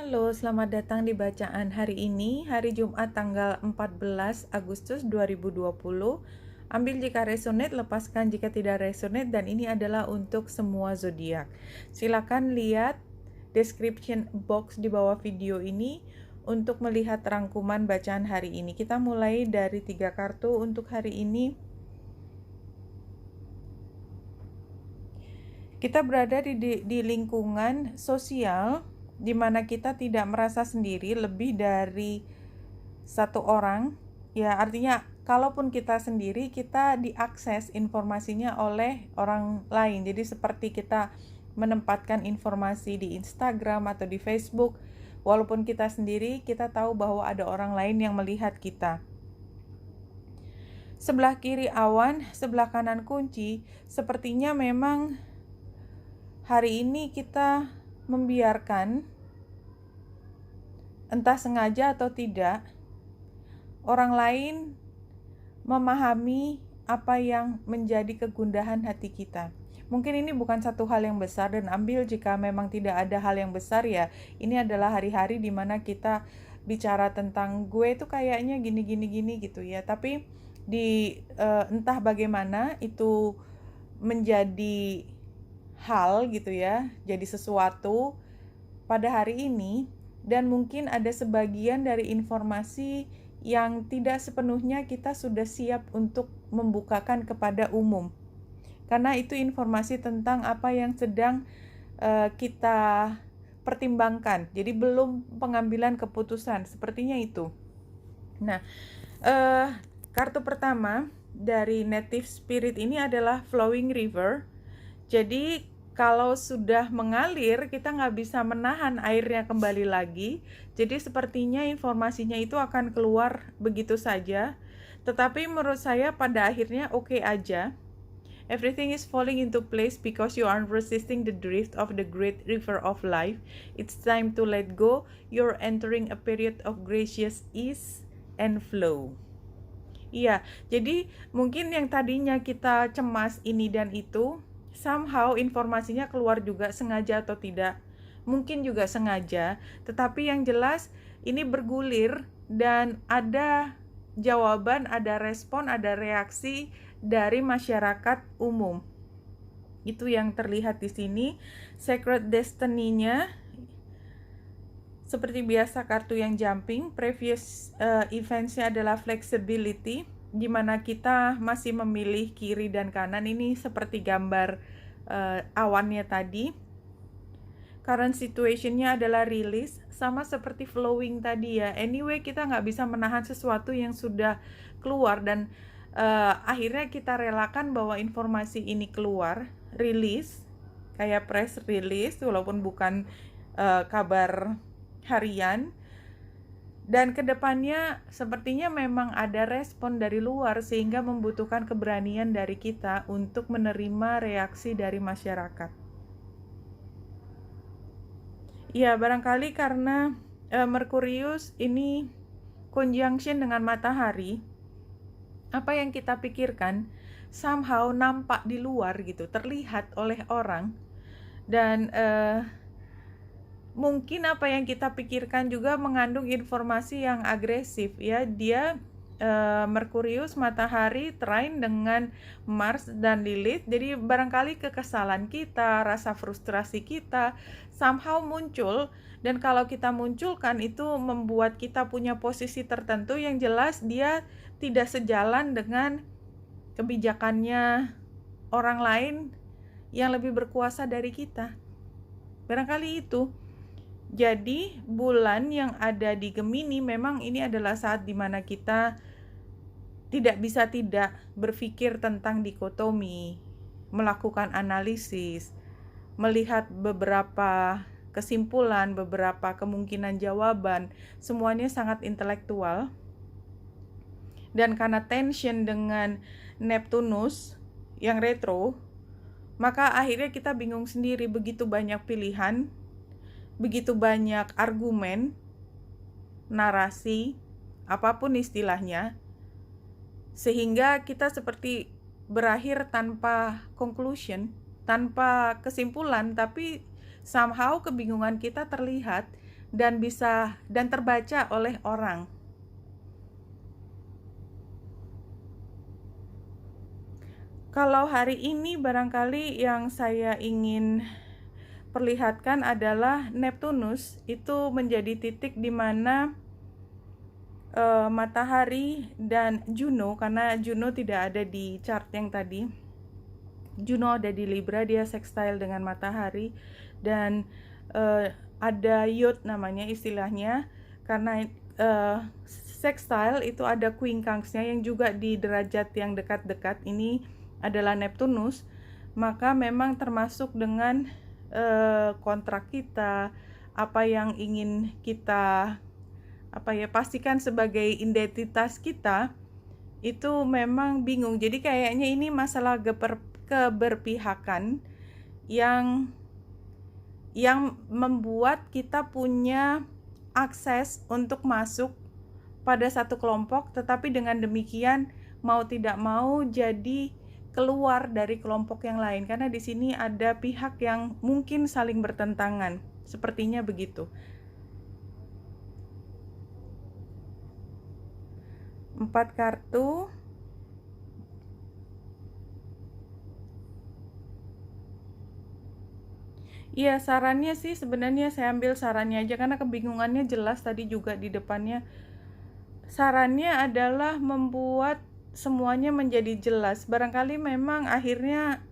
Halo, selamat datang di bacaan hari ini, hari Jumat tanggal 14 Agustus 2020. Ambil jika resonate, lepaskan jika tidak resonate, dan ini adalah untuk semua zodiak. Silakan lihat description box di bawah video ini untuk melihat rangkuman bacaan hari ini. Kita mulai dari 3 kartu untuk hari ini. Kita berada di lingkungan sosial di mana kita tidak merasa sendiri lebih dari satu orang. Ya, artinya kalaupun kita sendiri, kita diakses informasinya oleh orang lain. Jadi seperti kita menempatkan informasi di Instagram atau di Facebook, walaupun kita sendiri, kita tahu bahwa ada orang lain yang melihat kita. Sebelah kiri awan, sebelah kanan kunci. Sepertinya memang hari ini kita membiarkan, entah sengaja atau tidak, orang lain memahami apa yang menjadi kegundahan hati kita. Mungkin ini bukan satu hal yang besar, dan ambil jika memang tidak ada hal yang besar, ya ini adalah hari-hari dimana kita bicara tentang gue itu kayaknya gini gitu ya. Tapi entah bagaimana itu menjadi hal gitu ya, jadi sesuatu pada hari ini, dan mungkin ada sebagian dari informasi yang tidak sepenuhnya kita sudah siap untuk membukakan kepada umum, karena itu informasi tentang apa yang sedang kita pertimbangkan, jadi belum pengambilan keputusan, sepertinya itu. Nah, kartu pertama dari Native Spirit ini adalah Flowing River. Jadi kalau sudah mengalir, kita nggak bisa menahan airnya kembali lagi. Jadi sepertinya informasinya itu akan keluar begitu saja. Tetapi menurut saya pada akhirnya oke aja. Everything is falling into place because you aren't resisting the drift of the great river of life. It's time to let go. You're entering a period of gracious ease and flow. Iya, jadi mungkin yang tadinya kita cemas ini dan itu, somehow informasinya keluar juga, sengaja atau tidak. Mungkin juga sengaja, tetapi yang jelas ini bergulir dan ada jawaban, ada respon, ada reaksi dari masyarakat umum. Itu yang terlihat di sini. Sacred Destiny-nya seperti biasa kartu yang jumping. Previous events-nya adalah flexibility, di mana kita masih memilih kiri dan kanan. Ini seperti gambar awannya tadi. Current situation-nya adalah release, sama seperti flowing tadi ya. Anyway, kita nggak bisa menahan sesuatu yang sudah keluar, dan akhirnya kita relakan bahwa informasi ini keluar, release, kayak press release, walaupun bukan kabar harian. Dan kedepannya sepertinya memang ada respon dari luar, sehingga membutuhkan keberanian dari kita untuk menerima reaksi dari masyarakat. Ya, barangkali karena Merkurius ini conjunction dengan matahari, apa yang kita pikirkan somehow nampak di luar gitu, terlihat oleh orang. Dan mungkin apa yang kita pikirkan juga mengandung informasi yang agresif ya. Dia Merkurius matahari trine dengan Mars dan Lilith. Jadi barangkali kekesalan kita, rasa frustrasi kita somehow muncul, dan kalau kita munculkan itu membuat kita punya posisi tertentu yang jelas dia tidak sejalan dengan kebijakannya orang lain yang lebih berkuasa dari kita. Barangkali itu. Jadi bulan yang ada di Gemini, memang ini adalah saat dimana kita tidak bisa tidak berpikir tentang dikotomi, melakukan analisis, melihat beberapa kesimpulan, beberapa kemungkinan jawaban, semuanya sangat intelektual. Dan karena tension dengan Neptunus yang retro, maka akhirnya kita bingung sendiri, begitu banyak pilihan, begitu banyak argumen, narasi, apapun istilahnya, sehingga kita seperti berakhir tanpa conclusion, tanpa kesimpulan, tapi somehow kebingungan kita terlihat dan terbaca oleh orang. Kalau hari ini barangkali yang saya ingin perlihatkan adalah Neptunus itu menjadi titik di mana Matahari dan Juno, karena Juno tidak ada di chart yang tadi. Juno ada di Libra, dia sextile dengan Matahari, dan ada Yod namanya istilahnya, karena sextile itu ada quincunxnya yang juga di derajat yang dekat-dekat. Ini adalah Neptunus, maka memang termasuk dengan kontrak kita, apa yang ingin kita pastikan sebagai identitas kita, itu memang bingung. Jadi kayaknya ini masalah keberpihakan yang membuat kita punya akses untuk masuk pada satu kelompok, tetapi dengan demikian mau tidak mau jadi keluar dari kelompok yang lain, karena di sini ada pihak yang mungkin saling bertentangan, sepertinya begitu. 4 kartu. Iya, sarannya sih sebenarnya saya ambil sarannya aja karena kebingungannya jelas tadi juga di depannya. Sarannya adalah membuat semuanya menjadi jelas. Barangkali memang akhirnya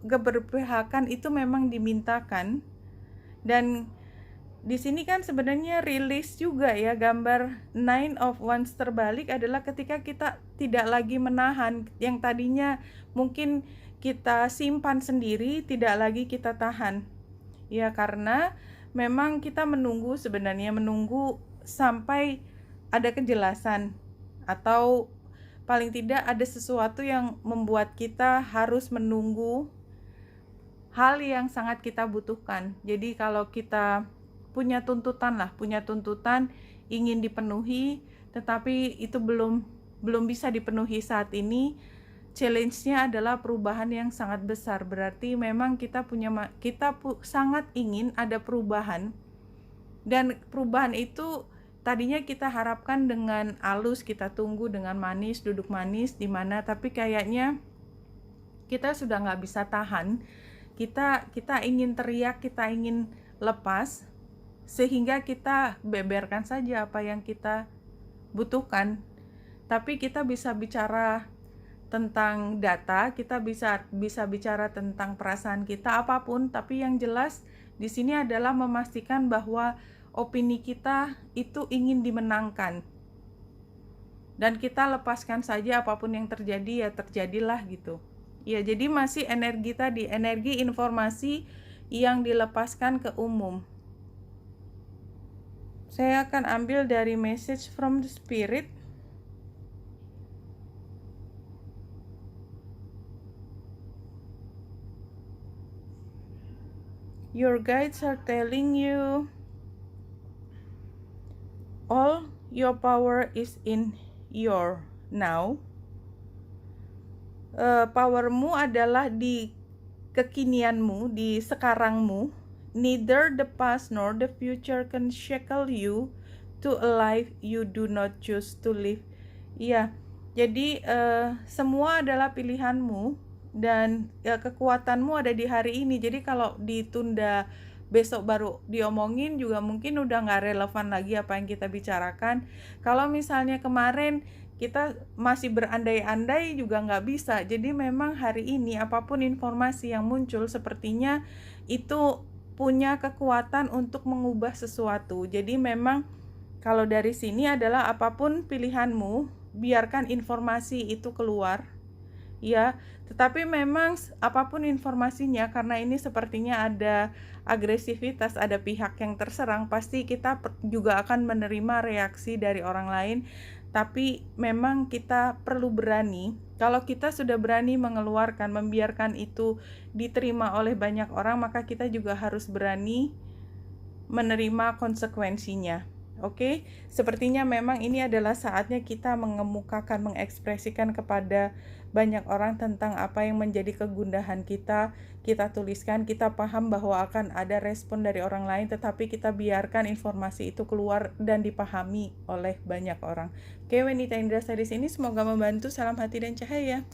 keberpihakan itu memang dimintakan, dan di sini kan sebenarnya rilis juga ya, gambar 9 of Wands terbalik adalah ketika kita tidak lagi menahan yang tadinya mungkin kita simpan sendiri, tidak lagi kita tahan. Ya, karena memang kita menunggu sampai ada kejelasan, atau paling tidak ada sesuatu yang membuat kita harus menunggu hal yang sangat kita butuhkan. Jadi kalau kita punya tuntutan ingin dipenuhi, tetapi itu belum bisa dipenuhi saat ini, challenge-nya adalah perubahan yang sangat besar. Berarti memang kita sangat ingin ada perubahan, dan perubahan itu tadinya kita harapkan dengan halus, kita tunggu dengan manis, duduk manis di mana, tapi kayaknya kita sudah nggak bisa tahan. Kita ingin teriak, kita ingin lepas, sehingga kita beberkan saja apa yang kita butuhkan. Tapi kita bisa bicara tentang data, kita bisa bicara tentang perasaan kita, apapun, tapi yang jelas di sini adalah memastikan bahwa opini kita itu ingin dimenangkan. Dan kita lepaskan saja apapun yang terjadi, ya terjadilah gitu. Ya, jadi masih energi tadi, energi informasi yang dilepaskan ke umum. Saya akan ambil dari message from the spirit. Your guides are telling you all your power is in your now. Powermu adalah di kekinianmu, di sekarangmu. Neither the past nor the future can shackle you to a life you do not choose to live. Iya, jadi semua adalah pilihanmu, dan kekuatanmu ada di hari ini. Jadi kalau ditunda besok baru diomongin juga mungkin udah nggak relevan lagi apa yang kita bicarakan. Kalau misalnya kemarin kita masih berandai-andai juga nggak bisa. Jadi memang hari ini apapun informasi yang muncul sepertinya itu punya kekuatan untuk mengubah sesuatu. Jadi memang kalau dari sini adalah apapun pilihanmu, biarkan informasi itu keluar, ya. Tetapi memang apapun informasinya, karena ini sepertinya ada agresivitas, ada pihak yang terserang, pasti kita juga akan menerima reaksi dari orang lain. Tapi memang kita perlu berani. Kalau kita sudah berani mengeluarkan, membiarkan itu diterima oleh banyak orang, maka kita juga harus berani menerima konsekuensinya. Oke, sepertinya memang ini adalah saatnya kita mengemukakan, mengekspresikan kepada banyak orang tentang apa yang menjadi kegundahan kita. Kita tuliskan, kita paham bahwa akan ada respon dari orang lain, tetapi kita biarkan informasi itu keluar dan dipahami oleh banyak orang. Oke, Wanita Indra Studies ini semoga membantu. Salam hati dan cahaya.